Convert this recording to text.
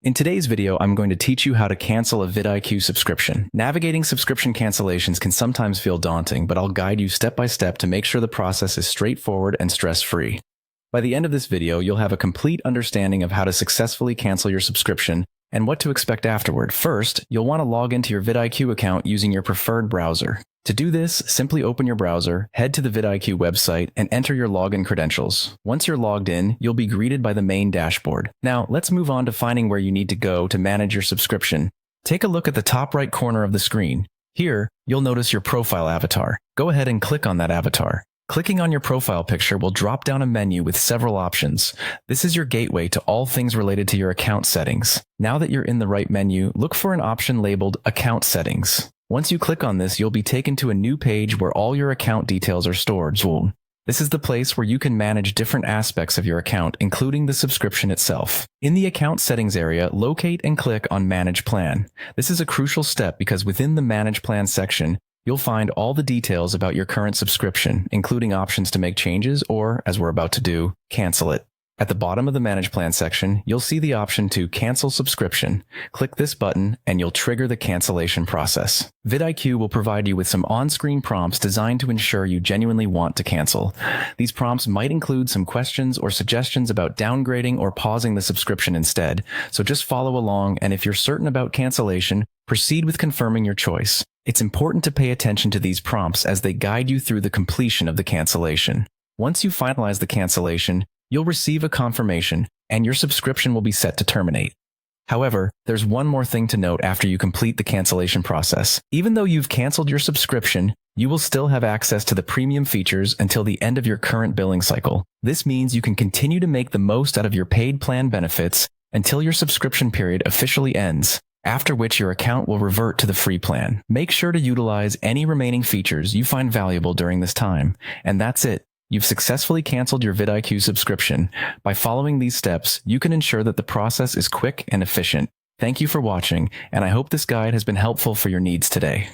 In today's video, I'm going to teach you how to cancel a vidIQ subscription. Navigating subscription cancellations can sometimes feel daunting, but I'll guide you step by step to make sure the process is straightforward and stress-free. By the end of this video, you'll have a complete understanding of how to successfully cancel your subscription and what to expect afterward. First, you'll want to log into your vidIQ account using your preferred browser. To do this, simply open your browser, head to the vidIQ website, and enter your login credentials. Once you're logged in, you'll be greeted by the main dashboard. Now, let's move on to finding where you need to go to manage your subscription. Take a look at the top right corner of the screen. Here, you'll notice your profile avatar. Go ahead and click on that avatar. Clicking on your profile picture will drop down a menu with several options. This is your gateway to all things related to your account settings. Now that you're in the right menu, look for an option labeled Account Settings. Once you click on this, you'll be taken to a new page where all your account details are stored. This is the place where you can manage different aspects of your account, including the subscription itself. In the Account Settings area, locate and click on Manage Plan. This is a crucial step because within the Manage Plan section, you'll find all the details about your current subscription, including options to make changes or, as we're about to do, cancel it. At the bottom of the Manage Plan section, you'll see the option to Cancel Subscription. Click this button and you'll trigger the cancellation process. vidIQ will provide you with some on-screen prompts designed to ensure you genuinely want to cancel. These prompts might include some questions or suggestions about downgrading or pausing the subscription instead, so just follow along, and if you're certain about cancellation, proceed with confirming your choice. It's important to pay attention to these prompts as they guide you through the completion of the cancellation. Once you finalize the cancellation, you'll receive a confirmation, and your subscription will be set to terminate. However, there's one more thing to note after you complete the cancellation process. Even though you've canceled your subscription, you will still have access to the premium features until the end of your current billing cycle. This means you can continue to make the most out of your paid plan benefits until your subscription period officially ends, after which your account will revert to the free plan. Make sure to utilize any remaining features you find valuable during this time. And that's it. You've successfully canceled your vidIQ subscription. By following these steps, you can ensure that the process is quick and efficient. Thank you for watching, and I hope this guide has been helpful for your needs today.